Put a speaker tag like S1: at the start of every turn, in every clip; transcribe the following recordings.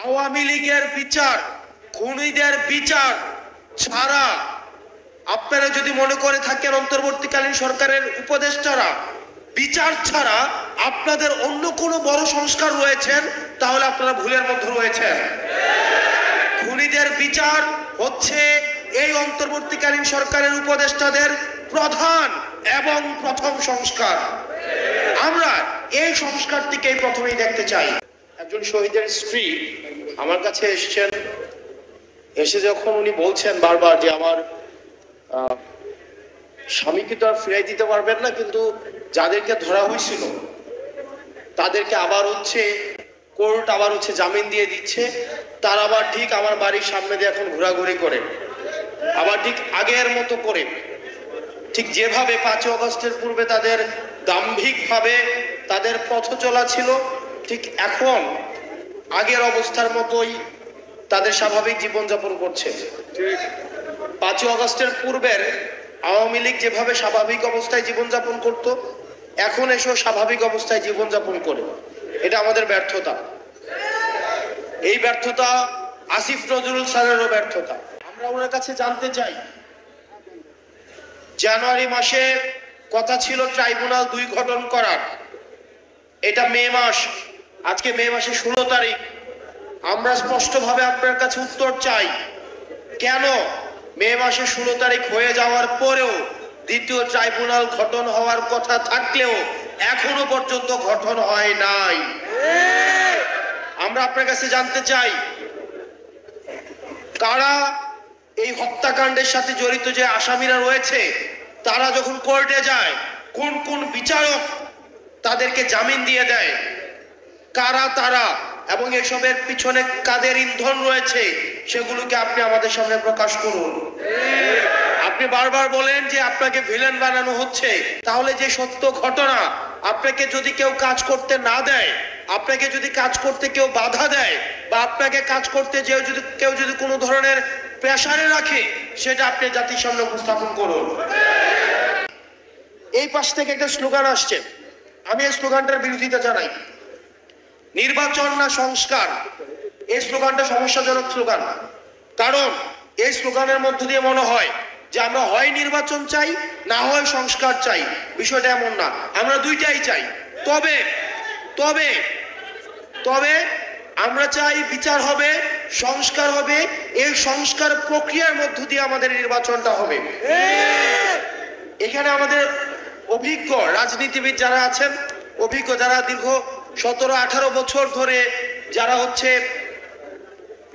S1: আওয়ামী লীগের বিচার, খুনিদের বিচার ছাড়া আপনারা যদি মনে করে থাকেন অন্তর্বর্তীকালীন সরকারের উপদেষ্টারা বিচার ছাড়া আপনাদের অন্য কোনো বড় সংস্কার রয়েছেন, তাহলে আপনারা ভুলের মধ্যে রয়েছেন। খুনিদের বিচার হচ্ছে এই অন্তর্বর্তীকালীন সরকারের উপদেষ্টাদের প্রধান এবং প্রথম সংস্কার। আমরা এই সংস্কারটিকে প্রথমেই দেখতে চাই। একজন শহীদের স্ত্রী আমার কাছে এসেছেন, এসে যখন উনি বলছেন বারবার যে আমার স্বামীকে তো আর ফিরাই দিতে পারবেন না, কিন্তু যাদেরকে ধরা হয়েছিল তাদেরকে আবার কোর্ট আবার জামিন দিয়ে দিচ্ছে, তার আবার ঠিক আমার বাড়ির সামনে দিয়ে এখন ঘোরাঘুরি করে, আবার ঠিক আগের মতো করে, ঠিক যেভাবে 5 আগস্টের পূর্বে তাদের দাম্ভিকভাবে তাদের পথ চলা ছিল, ঠিক এখন আগের অবস্থার মতোই তাদের স্বাভাবিক জীবনযাপন করছে। 5 আগস্টের পূর্বের আওয়ামী লীগ যেভাবে স্বাভাবিক অবস্থায় জীবনযাপন করত, এখন এসেও স্বাভাবিক অবস্থায় জীবনযাপন করে। এটা আমাদের ব্যর্থতা। এই ব্যর্থতা আসিফ নজরুল স্যারেরও ব্যর্থতা। আমরা ওনার কাছে জানতে চাই, জানুয়ারি মাসে কথা ছিল ট্রাইব্যুনাল 2 গঠন করার, এটা মে মাস, আজকে মে মাসের 16 তারিখ। আমরা স্পষ্টভাবে আপনার কাছে উত্তর চাই, কেন মে মাসে 16 তারিখ হয়ে যাওয়ার পরেও দ্বিতীয় ট্রাইব্যুনাল গঠন হওয়ার কথা থাকলেও এখনো পর্যন্ত গঠন হয় নাই? আমরা আপনার কাছে জানতে চাই, কারা এই হত্যাকাণ্ডের সাথে জড়িত যে আসামিরা রয়েছে, তারা যখন কোর্টে যায় কোন কোন বিচারক তাদেরকে জামিন দিয়ে দেয়, কারা তারা এবং এসবের পিছনে কাদের ইন্ধন রয়েছে, সেগুলোকে আপনি আমাদের সামনে প্রকাশ করুন। আপনি বারবার বলেন যে আপনাকে ভিলেন বানানো হচ্ছে, তাহলে যে সত্য ঘটনা, আপনাকে যদি কেউ কাজ করতে না দেয়, আপনাকে যদি কাজ করতে কেউ বাধা দেয়, বা আপনাকে কাজ করতে কেউ যদি কোনো ধরনের প্রেসারে রাখে, সেটা আপনি জাতির সামনে উপস্থাপন করুন। এই পাশ থেকে একটা স্লোগান আসছে, আমি এই স্লোগানটার বিরোধিতা জানাই। নির্বাচন না সংস্কার, এই স্লোগানটা সমস্যাজনক স্লোগান। কারণ এই স্লোগানের মধ্য দিয়ে মনে হয় যে আমরা হয় নির্বাচন চাই, না হয় সংস্কার চাই। বিষয়টা এমন না, আমরা দুইটাই চাই। তবে তবে তবে আমরা চাই বিচার হবে, সংস্কার হবে, এই সংস্কার প্রক্রিয়ার মধ্য দিয়ে আমাদের নির্বাচনটা হবে। এখানে আমাদের অভিজ্ঞ রাজনীতিবিদ যারা আছেন, অভিজ্ঞ যারা দীর্ঘ 17-18 বছর ধরে যারা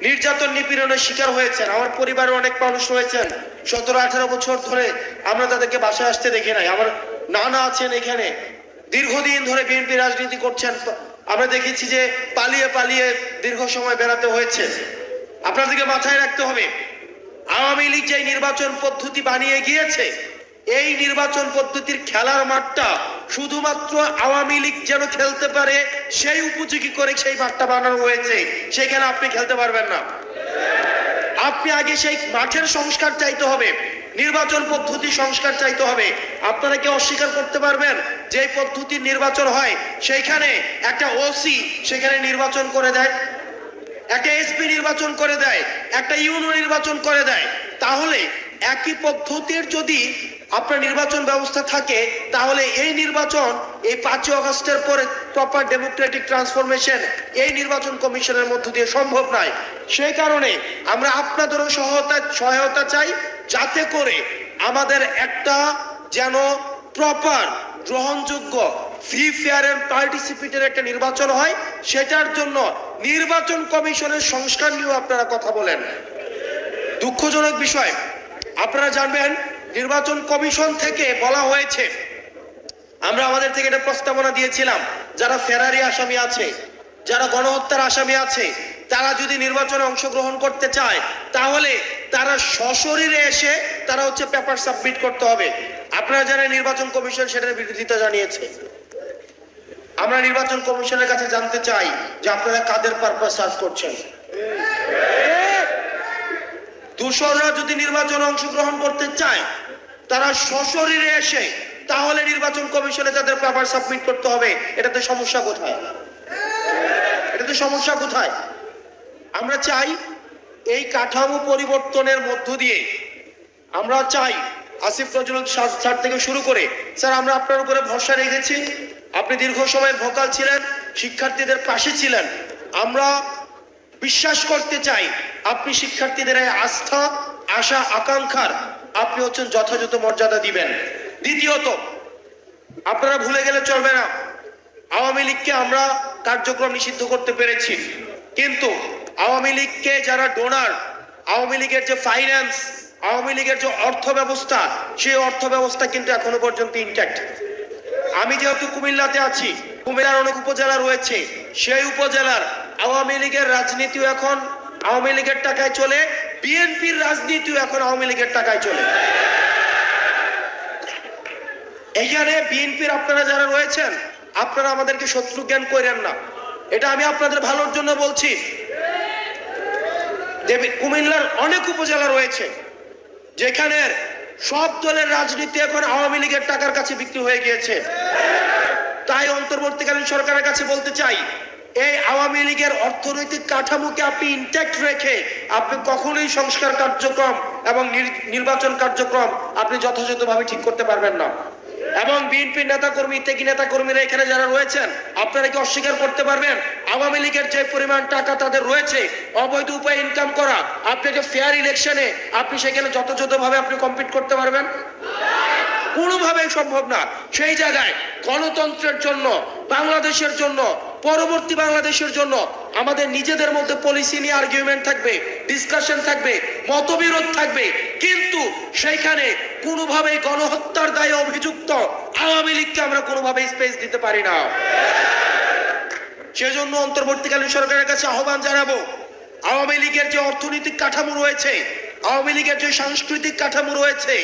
S1: নির্যাতন নিপীড়নের শিকার হয়েছেন, আমার পরিবারের অনেক মানুষ রয়েছেন 17-18 বছর ধরে, আমরা তাদেরকে বাসায় আসতে দেখি নাই। আমার নানা আছেন এখানে, দীর্ঘদিন ধরে বিএনপি রাজনীতি করছেন, আমরা দেখেছি যে পালিয়ে পালিয়ে দীর্ঘ সময় বেড়াতে হয়েছে। আপনাদেরকে মাথায় রাখতে হবে, আওয়ামী লীগ যে নির্বাচন পদ্ধতি বানিয়ে গিয়েছে, এই নির্বাচন পদ্ধতির খেলার মাঠটা শুধুমাত্র আওয়ামী লীগ যেন খেলতে পারে সেই উপযোগী করে সেই মাঠটা বানানো হয়েছে, সেখানে আপনি খেলতে পারবেন না। আপনি আগে সেই মাঠের সংস্কার চাইতে হবে, নির্বাচন পদ্ধতি সংস্কার চাইতে হবে। আপনারা কি অস্বীকার করতে পারবেন যে পদ্ধতির নির্বাচন হয়, সেইখানে একটা ওসি সেখানে নির্বাচন করে দেয়, একটা এসপি নির্বাচন করে দেয়, একটা ইউনো নির্বাচন করে দেয়? তাহলে একই পদ্ধতির যদি আপনার নির্বাচন ব্যবস্থা থাকে, তাহলে এই নির্বাচন এই 5 আগস্টের পরে প্রপার ডেমোক্রেটিক ট্রান্সফরমেশন এই নির্বাচন কমিশনের মধ্য দিয়ে সম্ভব নয়। সেই কারণে আমরা আপনাদেরও সহায়তা চাই, যাতে করে আমাদের একটা যেন প্রপার গ্রহণযোগ্য ফ্রি ফেয়ার এন্ড পার্টিসিপেটের একটা নির্বাচন হয়। সেটার জন্য নির্বাচন কমিশনের সংস্কার নিয়েও আপনারা কথা বলেন। দুঃখজনক বিষয়, আপনারা জানবেন নির্বাচন কমিশন থেকে বলা হয়েছে, আমরা আমাদের থেকে একটা প্রস্তাবনা দিয়েছিলাম, যারা ফেরারি আসামি আছে, যারা গণহত্যার আসামি আছে, তারা যদি নির্বাচনে অংশগ্রহণ করতে চায়, তাহলে তারা সশরীরে এসে তারা পেপার সাবমিট করতে হবে। আপনারা জানেন নির্বাচন কমিশন সেটার বিরোধিতা জানিয়েছে। আমরা নির্বাচন কমিশনের কাছে জানতে চাই যে আপনারা কাদের পারপাস সার্ভ করছেন। দূষণরা যদি নির্বাচনে অংশগ্রহণ করতে চায়, তারা সশরীরে এসে তাহলে নির্বাচন কমিশনে তাদের পেপার সাবমিট করতে হবে। এটাতে সমস্যা কোথায়? এটাতে সমস্যা কোথায়? আমরা চাই এই কাঠামো পরিবর্তনের মধ্য দিয়ে আমরা চাই আসিফ নজরুল স্যার থেকে শুরু করে স্যার আমরা আপনার উপরে ভরসা রেখেছি, আপনি দীর্ঘ সময় ভোকাল ছিলেন, শিক্ষার্থীদের পাশে ছিলেন। আমরা বিশ্বাস করতে চাই আপনি শিক্ষার্থীদের আস্থা আশা আকাঙ্ক্ষার আপনি হচ্ছেন যথাযথ মর্যাদা দিবেন। দ্বিতীয়ত, আপনারা ভুলে গেলে চলবে না, আওয়ামী লীগকে আমরা কার্যক্রম নিষিদ্ধ করতে পেরেছি, কিন্তু আওয়ামী লীগকে যারা ডোনার, আওয়ামী লীগের যে ফাইন্যান্স, আওয়ামী লীগের যে অর্থ ব্যবস্থা, সেই অর্থ ব্যবস্থা কিন্তু এখনো পর্যন্ত ইনট্যাক্ট। আমি যেহেতু কুমিল্লাতে আছি, কুমিল্লার অনেক উপজেলা রয়েছে, সেই উপজেলার আওয়ামী লীগের রাজনীতিও এখন আওয়ামী লীগের টাকায় চলে, বিএনপির রাজনীতিও এখন আওয়ামী লীগের টাকায় চলে। এখানে বিএনপির আপনারা যারা রয়েছেন, আপনারা আমাদেরকে শত্রু জ্ঞান করেন না, এটা আমি আপনাদের ভালোর জন্য বলছি। কুমিল্লার অনেক উপজেলা রয়েছে যেখানে সব দলের রাজনীতি এখন আওয়ামী লীগের টাকার কাছে বিক্রি হয়ে গিয়েছে। তাই অন্তর্বর্তীকালীন সরকারের কাছে বলতে চাই, এই আওয়ামী লীগের অর্থনৈতিক কাঠামোকে আপনি ইনট্যাক্ট রেখে আপনি কখনোই সংস্কার কার্যক্রম এবং নির্বাচন কার্যক্রম আপনি যথাযথভাবে ঠিক করতে পারবেন না। এবং বিএনপির নেতাকর্মী থেকে নেতাকর্মীরা এখানে যারা রয়েছেন, আপনারা কি অস্বীকার করতে পারবেন আওয়ামী লীগের যে পরিমাণ টাকা তাদের রয়েছে অবৈধ উপায়ে ইনকাম করা, আপনি যে ফেয়ার ইলেকশনে আপনি সেখানে যথাযথভাবে আপনি কম্পিট করতে পারবেন? কোনোভাবেই সম্ভব না। সেই জায়গায় গণতন্ত্রের জন্য, বাংলাদেশের জন্য, পরবর্তী বাংলাদেশের জন্য আমাদের নিজেদের মধ্যে পলিসি নিয়ে আর্গুমেন্ট থাকবে, ডিসকাশন থাকবে, মতবিরোধ থাকবে, কিন্তু সেইখানে কোনোভাবেই গণহত্যার দায়ে অভিযুক্ত আওয়ামী লীগকে আমরা কোনোভাবেই স্পেস দিতে পারি না। সেজন্য অন্তর্বর্তীকালীন সরকারের কাছে আহ্বান জানাবো, আওয়ামী লীগের যে অর্থনৈতিক কাঠামো রয়েছে, আওয়ামী লীগের যে সাংস্কৃতিক কাঠামো রয়েছে,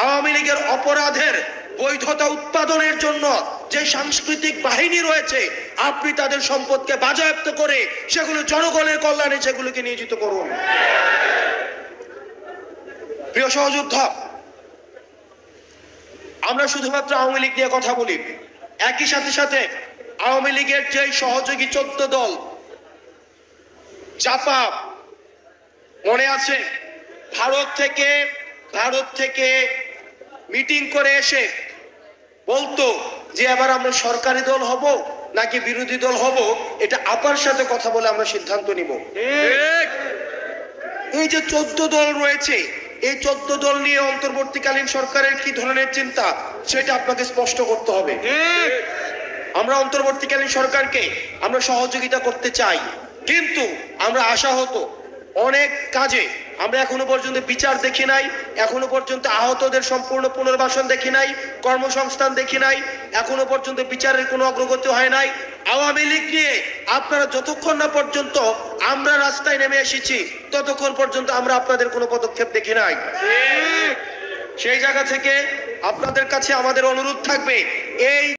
S1: আওয়ামী লীগের অপরাধের বৈধতা উৎপাদনের জন্য যে সাংস্কৃতিক বাহিনী রয়েছে, আপনি তাদের সম্পদকে বাজেয়াপ্ত করে সেগুলো জনগণের কল্যাণে সেগুলোকে নিয়োজিত করুন। প্রিয় সহযোদ্ধা, আমরা শুধুমাত্র আওয়ামী লীগ নিয়ে কথা বলি, একই সাথে সাথে আওয়ামী লীগের যে সহযোগী 14 দল চাপা, মনে আছে ভারত থেকে মিটিং করে এসে বলতো যে এবার আমরা সরকারি দল হব নাকি বিরোধী দল হব, এটা আপার সাথে কথা বলে আমরা সিদ্ধান্ত নিব। এই যে 14 দল রয়েছে, এই 14 দল নিয়ে অন্তর্বর্তীকালীন সরকারের কি ধরনের চিন্তা সেটা আপনাকে স্পষ্ট করতে হবে। আমরা অন্তর্বর্তীকালীন সরকারকে আমরা সহযোগিতা করতে চাই, কিন্তু আমরা আশাহত অনেক কাজে আমরা এখনো পর্যন্ত বিচার দেখি নাই, এখনো পর্যন্ত আহতদের সম্পূর্ণ পুনর্বাসন দেখি নাই, কর্মসংস্থান দেখি নাই, এখনো পর্যন্ত বিচারের কোনো অগ্রগতি হয় নাই। আওয়ামী লীগ নিয়ে আপনারা যতক্ষণ না পর্যন্ত আমরা রাস্তায় নেমে এসেছি ততক্ষণ পর্যন্ত আমরা আপনাদের কোনো পদক্ষেপ দেখি নাই। সেই জায়গা থেকে আপনাদের কাছে আমাদের অনুরোধ থাকবে, এই